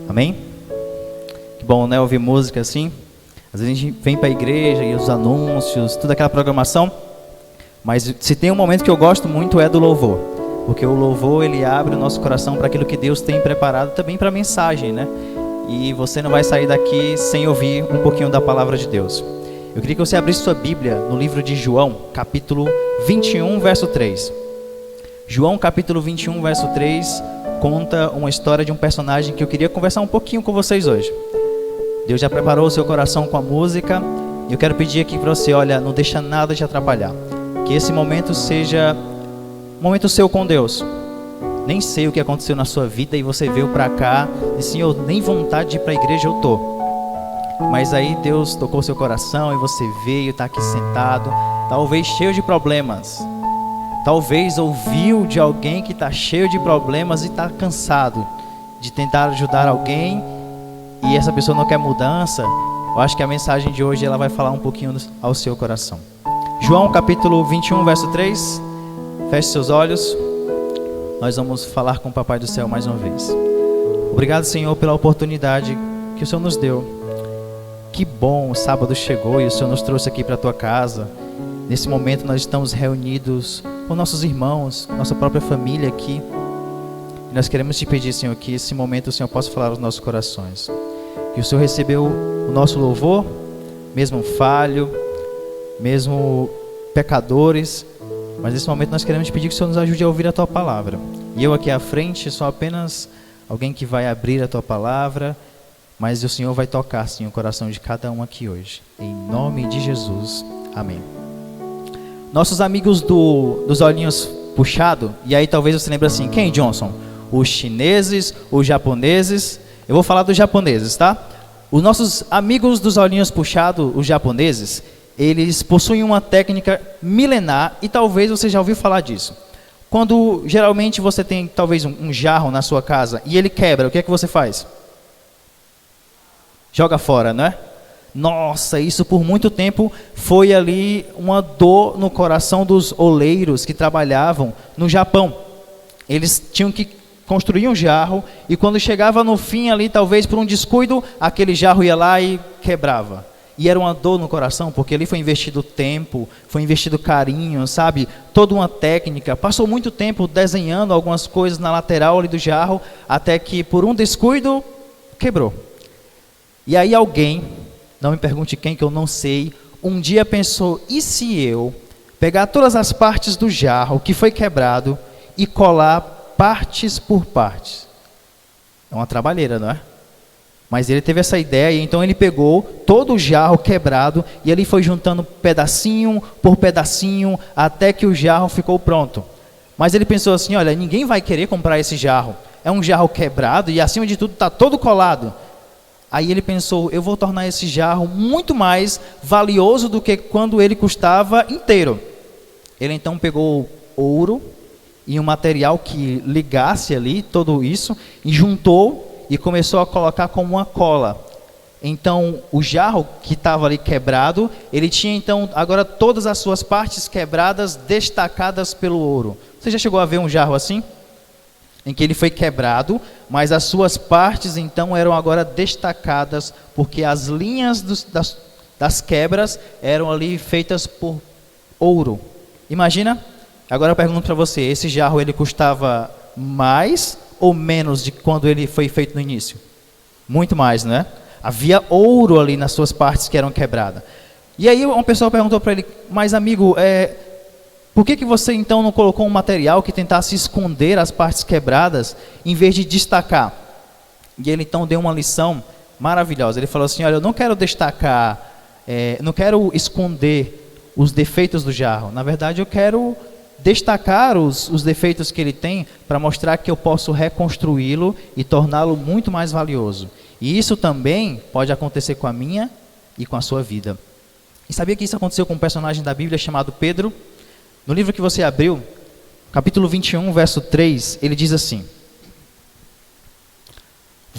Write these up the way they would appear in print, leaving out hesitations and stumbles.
Amém? Que bom, né? Ouvir música assim. Às vezes a gente vem para a igreja e os anúncios, toda aquela programação. Mas se tem um momento que eu gosto muito é do louvor. Porque o louvor, ele abre o nosso coração para aquilo que Deus tem preparado também para a mensagem, né? E você não vai sair daqui sem ouvir um pouquinho da palavra de Deus. Eu queria que você abrisse sua Bíblia no livro de João, capítulo 21, verso 3. João, capítulo 21, verso 3, conta uma história de um personagem que eu queria conversar um pouquinho com vocês hoje. Deus já preparou o seu coração com a música. E eu quero pedir aqui para você, olha, não deixa nada te atrapalhar. Que esse momento seja um momento seu com Deus. Nem sei o que aconteceu na sua vida e você veio para cá e Senhor, nem vontade de ir para a igreja eu tô. Mas aí Deus tocou seu coração e você veio, está aqui sentado, talvez cheio de problemas. Talvez ouviu de alguém que está cheio de problemas e está cansado de tentar ajudar alguém e essa pessoa não quer mudança. Eu acho que a mensagem de hoje ela vai falar um pouquinho ao seu coração. João capítulo 21, verso 3. Feche seus olhos. Nós vamos falar com o Papai do Céu mais uma vez. Obrigado, Senhor, pela oportunidade que o Senhor nos deu. Que bom, o sábado chegou e o Senhor nos trouxe aqui para a tua casa. Nesse momento nós estamos reunidos com nossos irmãos, nossa própria família aqui. E nós queremos te pedir, Senhor, que esse momento o Senhor possa falar aos nossos corações. Que o Senhor recebeu o nosso louvor, mesmo falho, mesmo pecadores. Mas nesse momento nós queremos te pedir que o Senhor nos ajude a ouvir a tua palavra. E eu aqui à frente sou apenas alguém que vai abrir a tua palavra. Mas o Senhor vai tocar, sim, o coração de cada um aqui hoje. Em nome de Jesus. Amém. Nossos amigos dos olhinhos puxados, e aí talvez você lembre assim, quem, Johnson? Os chineses, os japoneses. Eu vou falar dos japoneses, tá? Os nossos amigos dos olhinhos puxados, os japoneses, eles possuem uma técnica milenar e talvez você já ouviu falar disso. Quando geralmente você tem talvez um jarro na sua casa e ele quebra, o que é que você faz? Joga fora, não é? Nossa, isso por muito tempo foi ali uma dor no coração dos oleiros que trabalhavam no Japão. Eles tinham que construir um jarro e quando chegava no fim ali, talvez por um descuido, aquele jarro ia lá e quebrava. E era uma dor no coração, porque ali foi investido tempo, foi investido carinho, sabe? Toda uma técnica. Passou muito tempo desenhando algumas coisas na lateral ali do jarro, até que por um descuido, quebrou. E aí alguém, não me pergunte quem que eu não sei, um dia pensou, e se eu pegar todas as partes do jarro que foi quebrado e colar partes por partes? É uma trabalheira, não é? Mas ele teve essa ideia e então ele pegou todo o jarro quebrado e ele foi juntando pedacinho por pedacinho até que o jarro ficou pronto. Mas ele pensou assim, olha, ninguém vai querer comprar esse jarro. É um jarro quebrado e acima de tudo está todo colado. Aí ele pensou, eu vou tornar esse jarro muito mais valioso do que quando ele custava inteiro. Ele então pegou ouro e um material que ligasse ali tudo isso e juntou e começou a colocar como uma cola. Então o jarro que estava ali quebrado, ele tinha então agora todas as suas partes quebradas destacadas pelo ouro. Você já chegou a ver um jarro assim? Em que ele foi quebrado, mas as suas partes então eram agora destacadas, porque as linhas das quebras eram ali feitas por ouro. Imagina, agora eu pergunto para você, esse jarro ele custava mais ou menos de quando ele foi feito no início? Muito mais, não é? Havia ouro ali nas suas partes que eram quebradas. E aí uma pessoa perguntou para ele, mas amigo, por que você então não colocou um material que tentasse esconder as partes quebradas em vez de destacar? E ele então deu uma lição maravilhosa. Ele falou assim, olha, eu não quero destacar, não quero esconder os defeitos do jarro. Na verdade, eu quero destacar os defeitos que ele tem para mostrar que eu posso reconstruí-lo e torná-lo muito mais valioso. E isso também pode acontecer com a minha e com a sua vida. E sabia que isso aconteceu com um personagem da Bíblia chamado Pedro? No livro que você abriu, capítulo 21, verso 3, ele diz assim,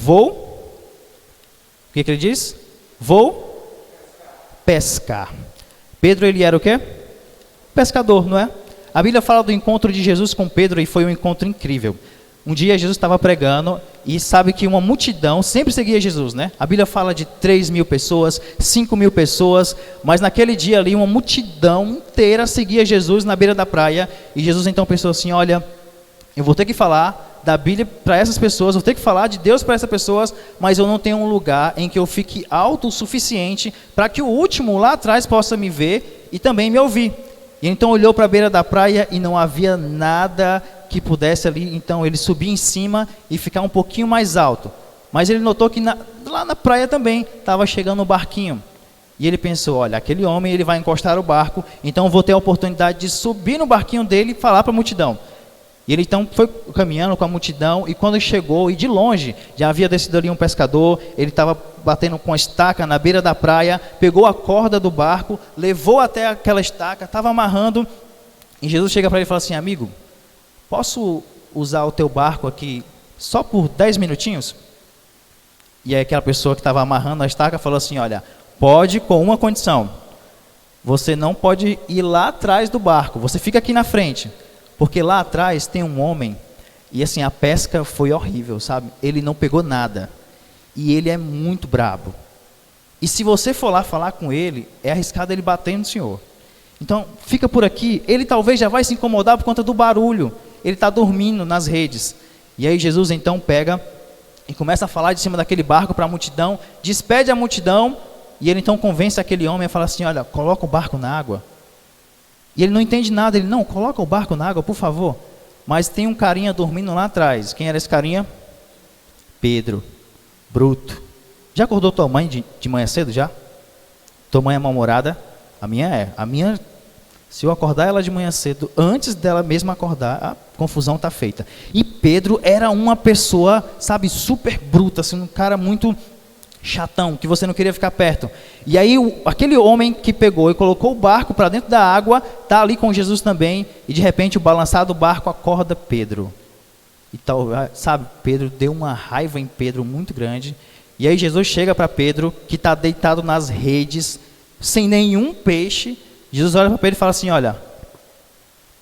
o que ele diz? Vou pescar. Pedro, ele era o quê? Pescador, não é? A Bíblia fala do encontro de Jesus com Pedro e foi um encontro incrível. Um dia Jesus estava pregando e sabe que uma multidão sempre seguia Jesus, né? A Bíblia fala de 3.000 pessoas, 5.000 pessoas, mas naquele dia ali uma multidão inteira seguia Jesus na beira da praia. E Jesus então pensou assim, olha, eu vou ter que falar da Bíblia para essas pessoas, vou ter que falar de Deus para essas pessoas, mas eu não tenho um lugar em que eu fique alto o suficiente para que o último lá atrás possa me ver e também me ouvir. E então olhou para a beira da praia e não havia nada que pudesse ali, então ele subir em cima e ficar um pouquinho mais alto. Mas ele notou que lá na praia também estava chegando um barquinho. E ele pensou, olha, aquele homem ele vai encostar o barco, então eu vou ter a oportunidade de subir no barquinho dele e falar para a multidão. E ele então foi caminhando com a multidão, e quando chegou, e de longe, já havia descido ali um pescador, ele estava batendo com a estaca na beira da praia, pegou a corda do barco, levou até aquela estaca, estava amarrando, e Jesus chega para ele e fala assim, amigo, posso usar o teu barco aqui só por 10 minutinhos? E aí aquela pessoa que estava amarrando a estaca falou assim, olha, pode com uma condição, você não pode ir lá atrás do barco, você fica aqui na frente, porque lá atrás tem um homem, e assim, a pesca foi horrível, sabe? Ele não pegou nada, e ele é muito brabo, e se você for lá falar com ele, é arriscado ele bater no senhor. Então, fica por aqui, ele talvez já vai se incomodar por conta do barulho, ele está dormindo nas redes. E aí Jesus então pega e começa a falar de cima daquele barco para a multidão, despede a multidão, e ele então convence aquele homem a falar assim, olha, coloca o barco na água. E ele não entende nada, ele, não, coloca o barco na água, por favor. Mas tem um carinha dormindo lá atrás. Quem era esse carinha? Pedro, bruto. Já acordou tua mãe de manhã cedo, já? Tua mãe é mal-humorada? A minha é. A minha, se eu acordar ela de manhã cedo, antes dela mesma acordar, a confusão está feita. E Pedro era uma pessoa, sabe, super bruta, assim, um cara muito chatão, que você não queria ficar perto. E aí aquele homem que pegou e colocou o barco para dentro da água, está ali com Jesus também, e de repente o balançar do barco acorda Pedro. E tal, sabe, Pedro deu uma raiva em Pedro muito grande. E aí Jesus chega para Pedro, que está deitado nas redes, sem nenhum peixe. Jesus olha para Pedro e fala assim, olha,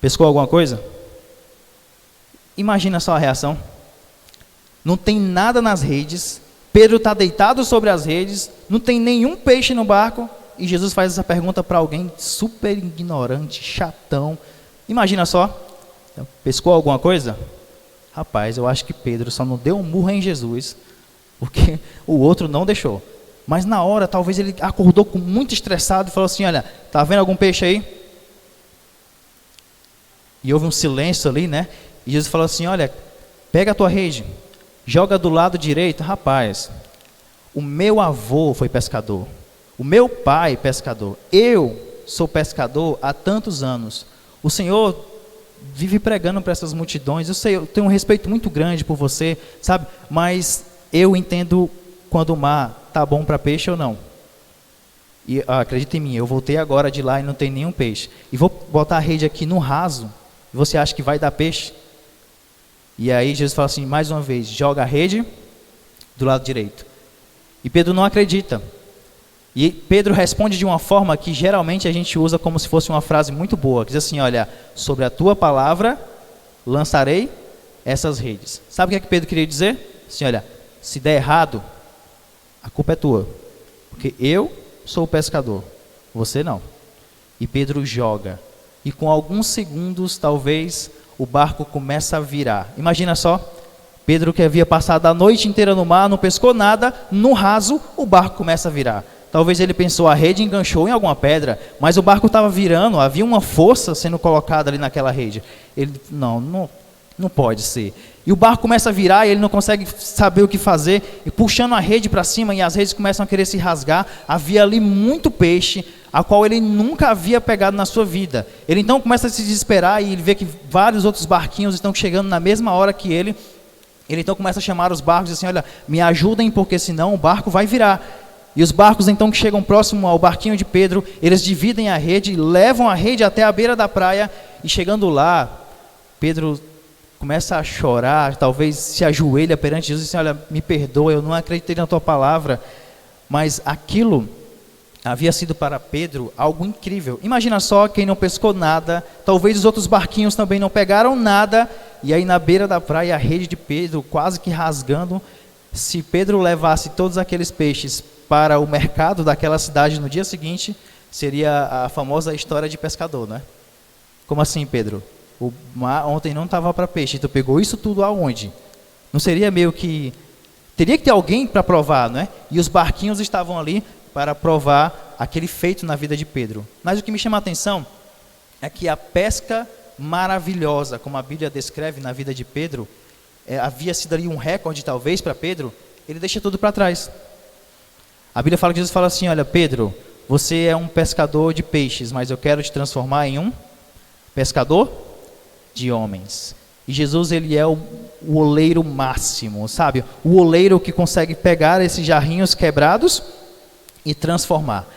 pescou alguma coisa? Imagina só a reação. Não tem nada nas redes, Pedro está deitado sobre as redes, não tem nenhum peixe no barco, e Jesus faz essa pergunta para alguém super ignorante, chatão. Imagina só, pescou alguma coisa? Rapaz, eu acho que Pedro só não deu um murro em Jesus, porque o outro não deixou. Mas na hora, talvez ele acordou muito estressado e falou assim, olha, tá vendo algum peixe aí? E houve um silêncio ali, né? E Jesus falou assim, olha, pega a tua rede, joga do lado direito. Rapaz, o meu avô foi pescador, o meu pai pescador, eu sou pescador há tantos anos. O Senhor vive pregando para essas multidões, eu sei, eu tenho um respeito muito grande por você, sabe? Mas eu entendo quando o mar está bom para peixe ou não. E acredita em mim, eu voltei agora de lá e não tem nenhum peixe. E vou botar a rede aqui no raso, e você acha que vai dar peixe? E aí Jesus fala assim, mais uma vez, joga a rede do lado direito. E Pedro não acredita. E Pedro responde de uma forma que geralmente a gente usa como se fosse uma frase muito boa, que diz assim, olha, sobre a tua palavra lançarei essas redes. Sabe o que Pedro queria dizer? Assim, olha, se der errado, a culpa é tua, porque eu sou o pescador, você não. E Pedro joga, e com alguns segundos, talvez, o barco começa a virar. Imagina só, Pedro que havia passado a noite inteira no mar, não pescou nada, no raso, o barco começa a virar. Talvez ele pensou, a rede enganchou em alguma pedra, mas o barco estava virando, havia uma força sendo colocada ali naquela rede. Ele, não pode ser. E o barco começa a virar e ele não consegue saber o que fazer, e puxando a rede para cima, e as redes começam a querer se rasgar. Havia ali muito peixe, a qual ele nunca havia pegado na sua vida. Ele então começa a se desesperar, e ele vê que vários outros barquinhos estão chegando na mesma hora que ele. Ele então começa a chamar os barcos e diz assim, olha, me ajudem, porque senão o barco vai virar. E os barcos então que chegam próximo ao barquinho de Pedro, eles dividem a rede, levam a rede até a beira da praia, e chegando lá, Pedro começa a chorar, talvez se ajoelha perante Jesus e diz assim, olha, me perdoa, eu não acreditei na tua palavra. Mas aquilo havia sido para Pedro algo incrível. Imagina só, quem não pescou nada, talvez os outros barquinhos também não pegaram nada, e aí na beira da praia a rede de Pedro quase que rasgando. Se Pedro levasse todos aqueles peixes para o mercado daquela cidade no dia seguinte, seria a famosa história de pescador, né? Como assim, Pedro? O mar ontem não estava para peixe, tu pegou isso tudo aonde? Não seria meio que... Teria que ter alguém para provar, né? E os barquinhos estavam ali para provar aquele feito na vida de Pedro. Mas o que me chama a atenção é que a pesca maravilhosa, como a Bíblia descreve na vida de Pedro, havia sido ali um recorde talvez para Pedro, ele deixa tudo para trás. A Bíblia fala que Jesus fala assim, olha, Pedro, você é um pescador de peixes, mas eu quero te transformar em um pescador de homens. E Jesus, ele é o oleiro máximo, sabe? O oleiro que consegue pegar esses jarrinhos quebrados e transformar.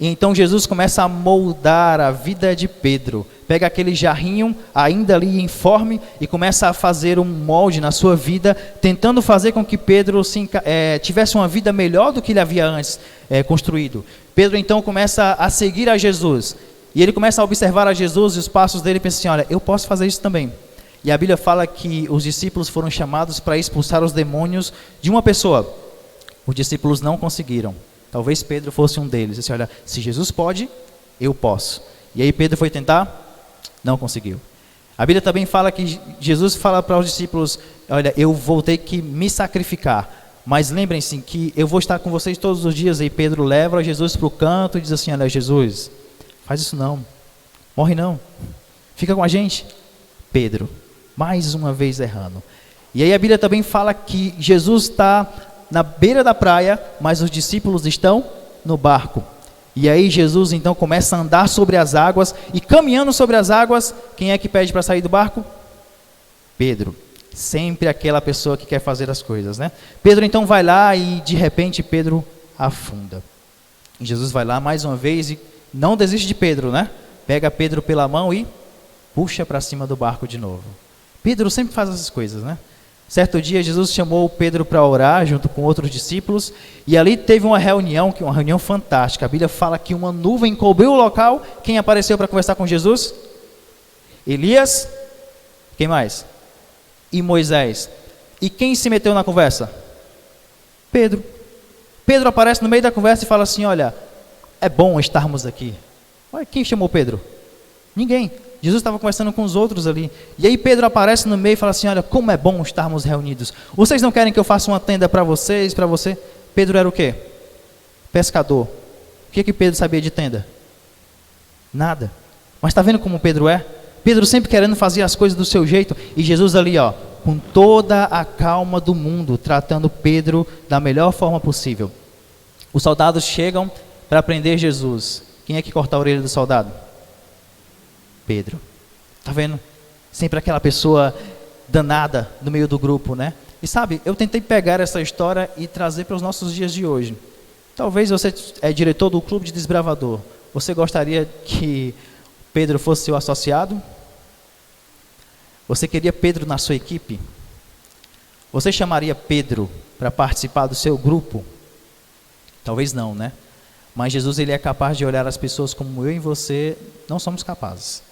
E então Jesus começa a moldar a vida de Pedro. Pega aquele jarrinho ainda ali informe e começa a fazer um molde na sua vida, tentando fazer com que Pedro tivesse uma vida melhor do que ele havia antes construído. Pedro então começa a seguir a Jesus. E ele começa a observar a Jesus e os passos dele e pensa assim, olha, eu posso fazer isso também. E a Bíblia fala que os discípulos foram chamados para expulsar os demônios de uma pessoa. Os discípulos não conseguiram. Talvez Pedro fosse um deles. Assim, olha, se Jesus pode, eu posso. E aí Pedro foi tentar, não conseguiu. A Bíblia também fala que Jesus fala para os discípulos, olha, eu vou ter que me sacrificar. Mas lembrem-se que eu vou estar com vocês todos os dias. E Pedro leva Jesus para o canto e diz assim, olha, Jesus, faz isso não. Morre não. Fica com a gente. Pedro, mais uma vez errando. E aí a Bíblia também fala que Jesus está na beira da praia, mas os discípulos estão no barco. E aí Jesus então começa a andar sobre as águas, e caminhando sobre as águas, quem é que pede para sair do barco? Pedro. Sempre aquela pessoa que quer fazer as coisas, né? Pedro então vai lá e de repente Pedro afunda. E Jesus vai lá mais uma vez e não desiste de Pedro, né? Pega Pedro pela mão e puxa para cima do barco de novo. Pedro sempre faz essas coisas, né? Certo dia, Jesus chamou Pedro para orar junto com outros discípulos, e ali teve uma reunião fantástica. A Bíblia fala que uma nuvem cobriu o local. Quem apareceu para conversar com Jesus? Elias, quem mais? E Moisés. E quem se meteu na conversa? Pedro. Pedro aparece no meio da conversa e fala assim, olha, é bom estarmos aqui. Olha, quem chamou Pedro? Ninguém. Jesus estava conversando com os outros ali. E aí Pedro aparece no meio e fala assim, olha, como é bom estarmos reunidos. Vocês não querem que eu faça uma tenda para vocês, para você? Pedro era o quê? Pescador. O que Pedro sabia de tenda? Nada. Mas está vendo como Pedro é? Pedro sempre querendo fazer as coisas do seu jeito. E Jesus ali, ó, com toda a calma do mundo, tratando Pedro da melhor forma possível. Os soldados chegam para prender Jesus. Quem é que corta a orelha do soldado? Pedro. Tá vendo? Sempre aquela pessoa danada no meio do grupo, né? E sabe, eu tentei pegar essa história e trazer para os nossos dias de hoje. Talvez você é diretor do clube de desbravador. Você gostaria que Pedro fosse seu associado? Você queria Pedro na sua equipe? Você chamaria Pedro para participar do seu grupo? Talvez não, né? Mas Jesus, ele é capaz de olhar as pessoas como eu e você não somos capazes.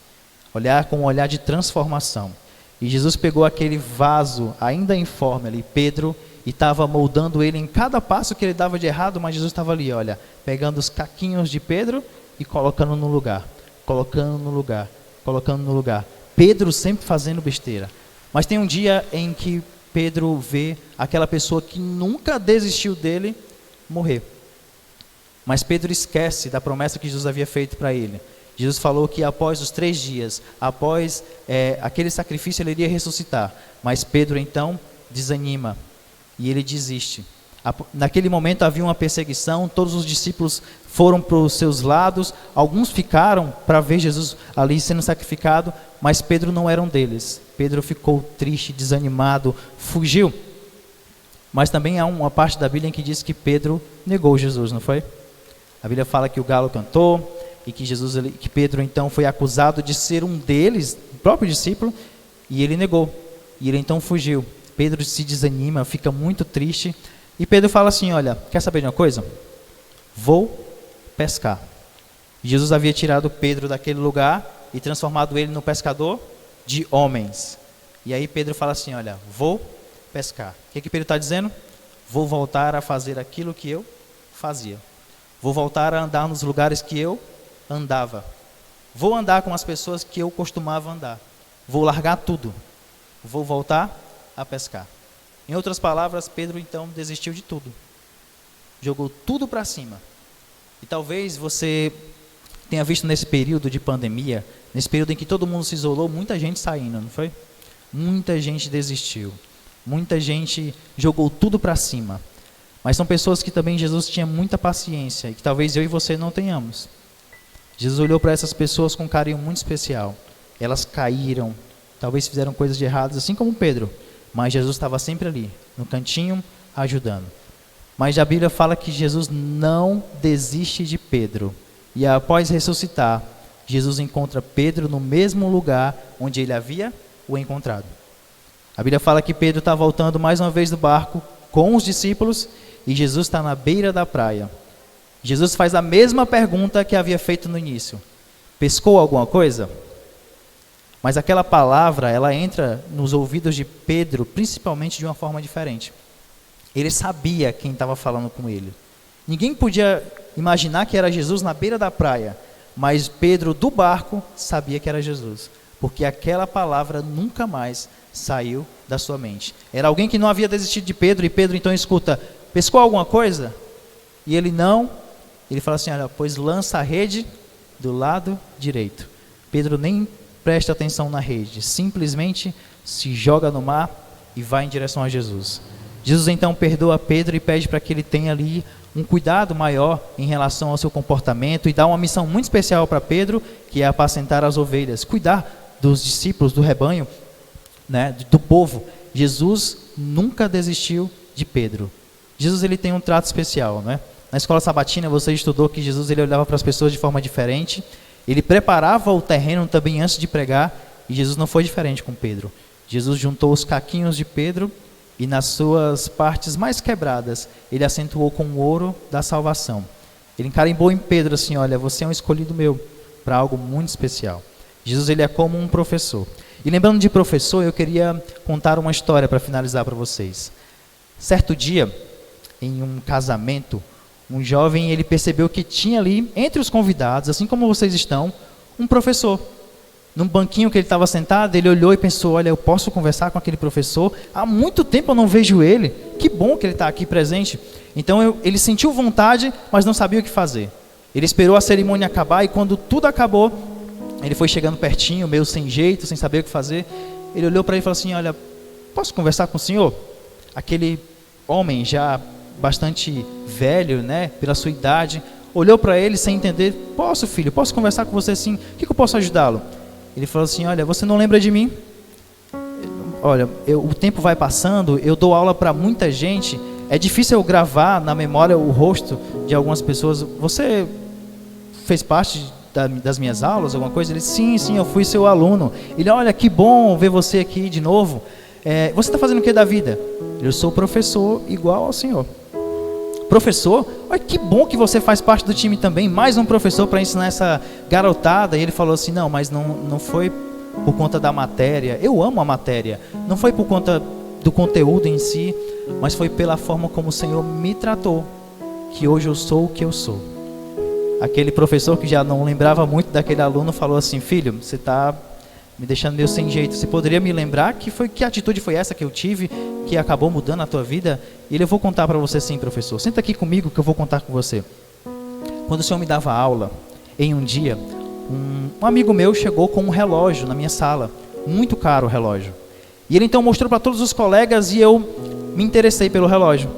Olhar com um olhar de transformação. E Jesus pegou aquele vaso ainda informe ali, Pedro, e estava moldando ele em cada passo que ele dava de errado, mas Jesus estava ali, olha, pegando os caquinhos de Pedro e colocando no lugar, colocando no lugar, colocando no lugar. Pedro sempre fazendo besteira. Mas tem um dia em que Pedro vê aquela pessoa que nunca desistiu dele morrer. Mas Pedro esquece da promessa que Jesus havia feito para ele. Jesus falou que após os 3 dias, após aquele sacrifício, ele iria ressuscitar. Mas Pedro então desanima e ele desiste. Naquele momento havia uma perseguição, todos os discípulos foram para os seus lados, alguns ficaram para ver Jesus ali sendo sacrificado, mas Pedro não era um deles. Pedro ficou triste, desanimado, fugiu. Mas também há uma parte da Bíblia em que diz que Pedro negou Jesus, não foi? A Bíblia fala que o galo cantou e que Pedro então foi acusado de ser um deles, o próprio discípulo, e ele negou. E ele então fugiu. Pedro se desanima, fica muito triste. E Pedro fala assim, olha, quer saber de uma coisa? Vou pescar. Jesus havia tirado Pedro daquele lugar e transformado ele no pescador de homens. E aí Pedro fala assim, olha, vou pescar. O que Pedro está dizendo? Vou voltar a fazer aquilo que eu fazia. Vou voltar a andar nos lugares que eu andava. Vou andar com as pessoas que eu costumava andar. Vou largar tudo. Vou voltar a pescar. Em outras palavras, Pedro então desistiu de tudo. Jogou tudo para cima. E talvez você tenha visto nesse período de pandemia, nesse período em que todo mundo se isolou, muita gente saindo, não foi? Muita gente desistiu. Muita gente jogou tudo para cima. Mas são pessoas que também Jesus tinha muita paciência e que talvez eu e você não tenhamos. Jesus olhou para essas pessoas com um carinho muito especial. Elas caíram, talvez fizeram coisas de erradas, assim como Pedro. Mas Jesus estava sempre ali, no cantinho, ajudando. Mas a Bíblia fala que Jesus não desiste de Pedro. E após ressuscitar, Jesus encontra Pedro no mesmo lugar onde ele havia o encontrado. A Bíblia fala que Pedro está voltando mais uma vez do barco com os discípulos e Jesus está na beira da praia. Jesus faz a mesma pergunta que havia feito no início. Pescou alguma coisa? Mas aquela palavra, ela entra nos ouvidos de Pedro, principalmente de uma forma diferente. Ele sabia quem estava falando com ele. Ninguém podia imaginar que era Jesus na beira da praia, mas Pedro do barco sabia que era Jesus, porque aquela palavra nunca mais saiu da sua mente. Era alguém que não havia desistido de Pedro, e Pedro então escuta, pescou alguma coisa? E ele não, ele fala assim, olha, pois lança a rede do lado direito. Pedro nem presta atenção na rede, simplesmente se joga no mar e vai em direção a Jesus. Jesus então perdoa Pedro e pede para que ele tenha ali um cuidado maior em relação ao seu comportamento e dá uma missão muito especial para Pedro, que é apacentar as ovelhas, cuidar dos discípulos, do rebanho, né, do povo. Jesus nunca desistiu de Pedro. Jesus ele tem um trato especial, né? Na escola sabatina você estudou que Jesus ele olhava para as pessoas de forma diferente, ele preparava o terreno também antes de pregar, e Jesus não foi diferente com Pedro. Jesus juntou os caquinhos de Pedro e nas suas partes mais quebradas, ele acentuou com o ouro da salvação. Ele encarimbou em Pedro assim, olha, você é um escolhido meu para algo muito especial. Jesus ele é como um professor. E lembrando de professor, eu queria contar uma história para finalizar para vocês. Certo dia, em um casamento, um jovem ele percebeu que tinha ali, entre os convidados, assim como vocês estão, um professor. Num banquinho que ele estava sentado, ele olhou e pensou, olha, eu posso conversar com aquele professor? Há muito tempo eu não vejo ele, que bom que ele está aqui presente. Então ele sentiu vontade, mas não sabia o que fazer. Ele esperou a cerimônia acabar e quando tudo acabou, ele foi chegando pertinho, meio sem jeito, sem saber o que fazer. Ele olhou para ele e falou assim, olha, posso conversar com o senhor? Aquele homem já bastante velho, né, pela sua idade, olhou para ele sem entender, posso filho, posso conversar com você sim, o que eu posso ajudá-lo? Ele falou assim, olha, você não lembra de mim? Olha, o tempo vai passando, eu dou aula para muita gente, é difícil eu gravar na memória o rosto de algumas pessoas. Você fez parte das minhas aulas, alguma coisa? Ele, sim, eu fui seu aluno. Ele, olha, que bom ver você aqui de novo. Você está fazendo o que da vida? Eu sou professor igual ao senhor. Professor? Olha, que bom que você faz parte do time também, mais um professor para ensinar essa garotada. E ele falou assim, não, mas não foi por conta da matéria, eu amo a matéria, não foi por conta do conteúdo em si, mas foi pela forma como o Senhor me tratou, que hoje eu sou o que eu sou. Aquele professor que já não lembrava muito daquele aluno falou assim, filho, você está me deixando meio sem jeito, você poderia me lembrar que atitude foi essa que eu tive, que acabou mudando a tua vida? E eu vou contar para você sim, professor, senta aqui comigo que eu vou contar com você. Quando o Senhor me dava aula, em um dia, um amigo meu chegou com um relógio na minha sala, muito caro o relógio. E ele então mostrou para todos os colegas e eu me interessei pelo relógio.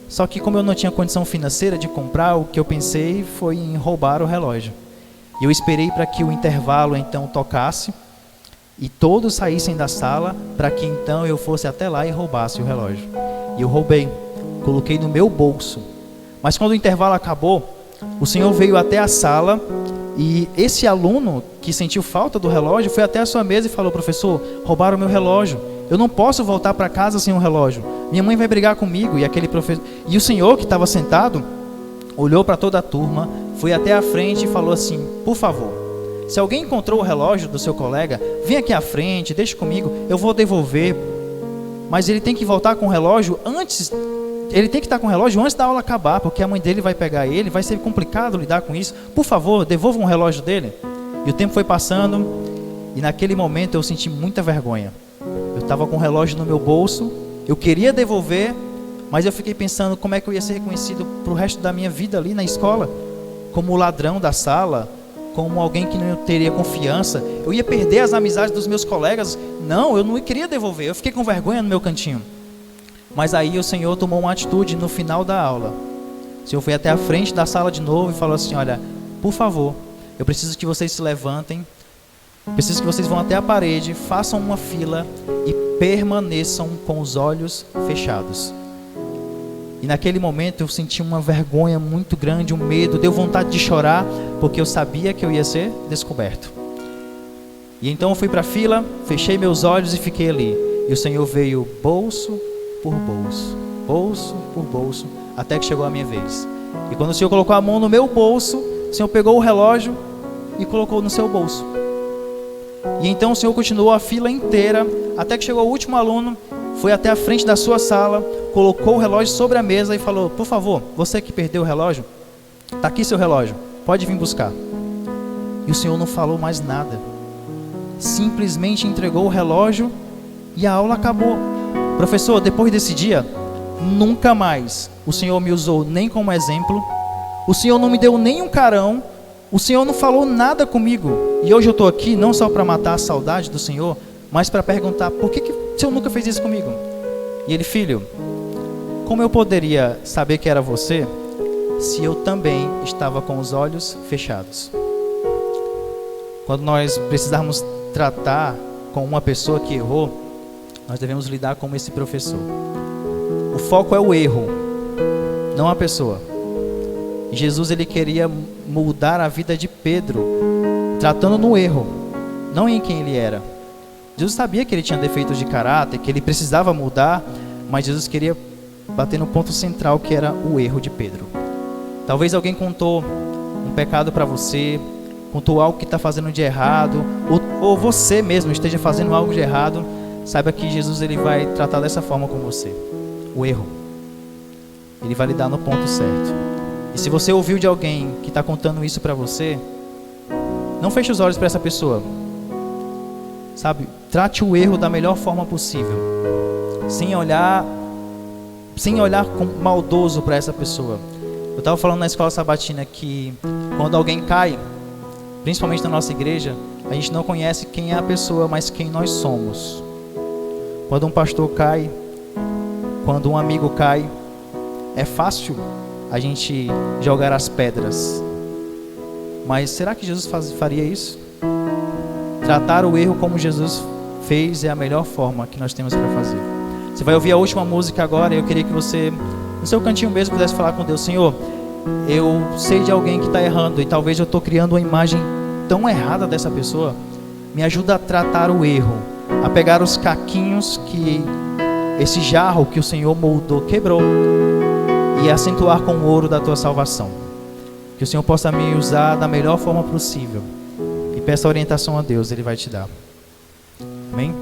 Só que como eu não tinha condição financeira de comprar, o que eu pensei foi em roubar o relógio. E eu esperei para que o intervalo então tocasse e todos saíssem da sala para que então eu fosse até lá e roubasse o relógio. E eu roubei, coloquei no meu bolso. Mas quando o intervalo acabou, o Senhor veio até a sala e esse aluno que sentiu falta do relógio foi até a sua mesa e falou, professor, roubaram o meu relógio. Eu não posso voltar para casa sem um relógio. Minha mãe vai brigar comigo. E o senhor que estava sentado olhou para toda a turma, foi até a frente e falou assim, por favor, Se alguém encontrou o relógio do seu colega, vem aqui à frente, deixa comigo, eu vou devolver. Mas ele tem que voltar com o relógio antes, ele tem que estar com o relógio antes da aula acabar, porque a mãe dele vai pegar ele, vai ser complicado lidar com isso. Por favor, devolvam o relógio dele. E o tempo foi passando, e naquele momento eu senti muita vergonha. Eu estava com o relógio no meu bolso, eu queria devolver, mas eu fiquei pensando como é que eu ia ser reconhecido para o resto da minha vida ali na escola, como o ladrão da sala, como alguém que não teria confiança. Eu ia perder as amizades dos meus colegas. Não, eu não queria devolver, eu fiquei com vergonha no meu cantinho. Mas aí o Senhor tomou uma atitude no final da aula. O Senhor foi até a frente da sala de novo e falou assim: olha, por favor, eu preciso que vocês se levantem, preciso que vocês vão até a parede, façam uma fila e permaneçam com os olhos fechados. E naquele momento eu senti uma vergonha muito grande, um medo, deu vontade de chorar, porque eu sabia que eu ia ser descoberto. E então eu fui para a fila, fechei meus olhos e fiquei ali. E o Senhor veio bolso por bolso, bolso por bolso, até que chegou a minha vez. E quando o Senhor colocou a mão no meu bolso, o Senhor pegou o relógio e colocou no seu bolso. E então o Senhor continuou a fila inteira, até que chegou o último aluno, foi até a frente da sua sala, colocou o relógio sobre a mesa e falou: por favor, você que perdeu o relógio, está aqui seu relógio, pode vir buscar. E o Senhor não falou mais nada, simplesmente entregou o relógio e a aula acabou. Professor, depois desse dia, nunca mais o Senhor me usou nem como exemplo, o Senhor não me deu nem um carão, o Senhor não falou nada comigo. E hoje eu estou aqui não só para matar a saudade do Senhor, mas para perguntar: por que o Senhor nunca fez isso comigo? E ele: filho, como eu poderia saber que era você se eu também estava com os olhos fechados? Quando nós precisarmos tratar com uma pessoa que errou, nós devemos lidar como esse professor. O foco é o erro, não a pessoa. E Jesus, ele queria mudar a vida de Pedro, tratando no erro, não em quem ele era. Jesus sabia que ele tinha defeitos de caráter, que ele precisava mudar, mas Jesus queria bater no ponto central, que era o erro de Pedro. Talvez alguém contou um pecado para você, contou algo que está fazendo de errado, ou você mesmo esteja fazendo algo de errado. Saiba que Jesus, ele vai tratar dessa forma com você. O erro, ele vai lhe dar no ponto certo. E se você ouviu de alguém que está contando isso para você, não feche os olhos para essa pessoa. Sabe, trate o erro da melhor forma possível, sem olhar com maldoso para essa pessoa. Eu estava falando na escola sabatina que quando alguém cai, principalmente na nossa igreja, a gente não conhece quem é a pessoa, mas quem nós somos. Quando um pastor cai, quando um amigo cai, é fácil a gente jogar as pedras. Mas será que Jesus faria isso? Tratar o erro como Jesus fez é a melhor forma que nós temos para fazer. Você vai ouvir a última música agora, e eu queria que você, no seu cantinho mesmo, pudesse falar com Deus: Senhor, eu sei de alguém que está errando, e talvez eu estou criando uma imagem tão errada dessa pessoa. Me ajuda a tratar o erro, a pegar os caquinhos que esse jarro que o Senhor moldou, quebrou, e acentuar com o ouro da tua salvação. Que o Senhor possa me usar da melhor forma possível. E peça orientação a Deus, Ele vai te dar. Amém?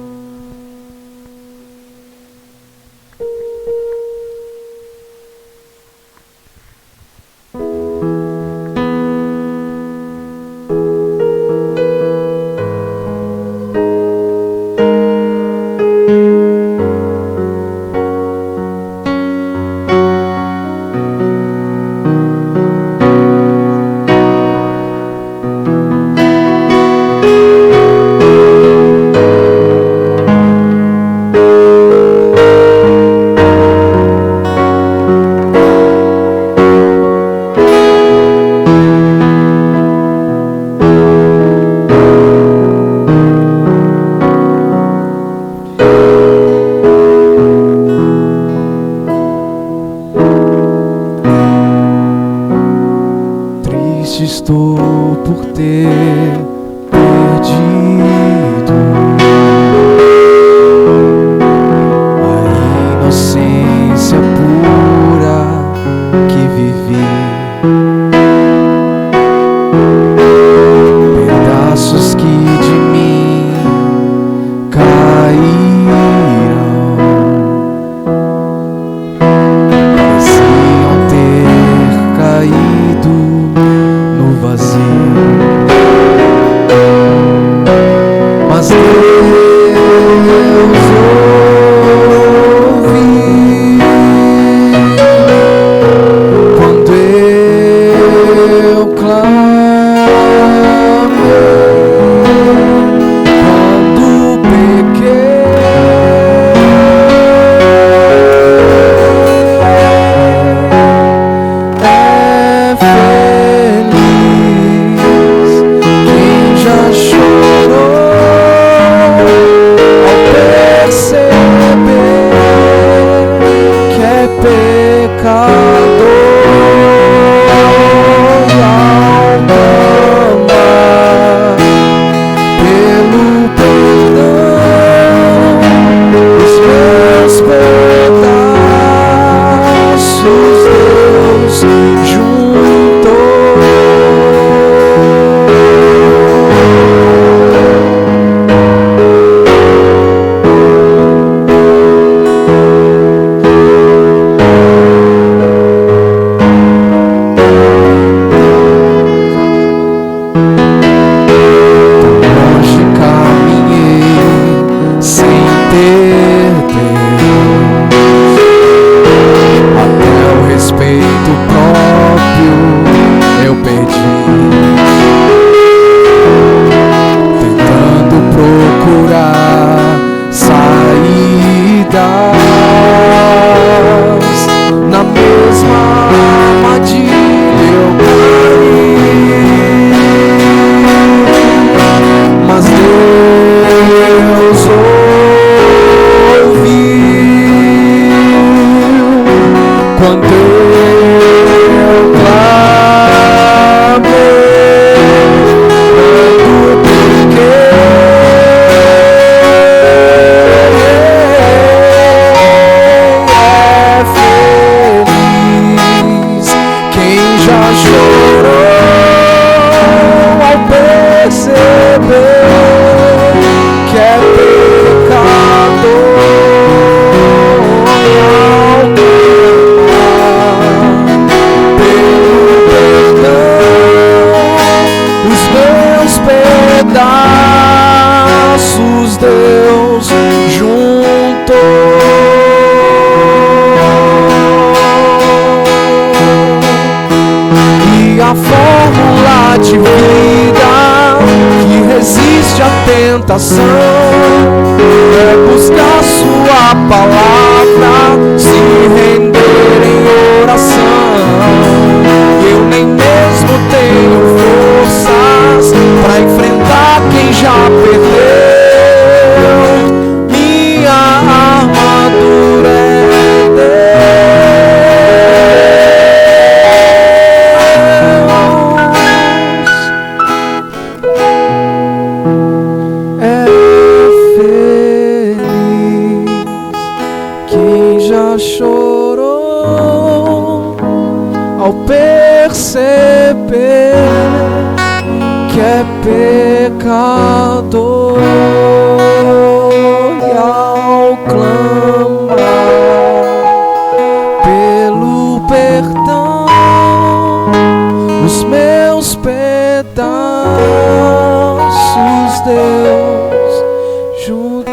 Estou por ter perdido a inocência pura que vivi, pedaço a fórmula de vida que resiste à tentação é buscar sua palavra, se render em oração. Eu nem mesmo tenho forças para enfrentar quem já perdeu. Minha armadura é Deus. É feliz quem já chorou ao perceber que é pecador e ao clamar pelo perdão os meus pedaços Deus juntou.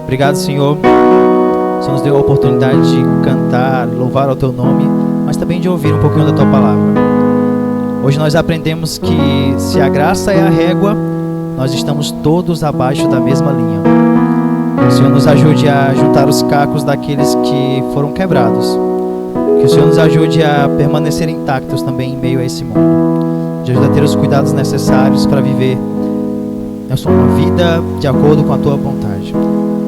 Obrigado, Senhor. O Senhor nos deu a oportunidade de cantar, louvar ao Teu nome, mas também de ouvir um pouquinho da Tua palavra. Hoje nós aprendemos que se a graça é a régua, nós estamos todos abaixo da mesma linha. Que o Senhor nos ajude a juntar os cacos daqueles que foram quebrados. Que o Senhor nos ajude a permanecer intactos também em meio a esse mundo. De ajuda a ter os cuidados necessários para viver uma vida de acordo com a Tua vontade.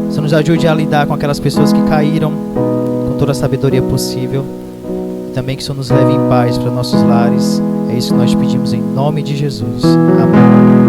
Senhor, nos ajude a lidar com aquelas pessoas que caíram com toda a sabedoria possível. E também que o Senhor nos leve em paz para nossos lares. É isso que nós pedimos em nome de Jesus. Amém.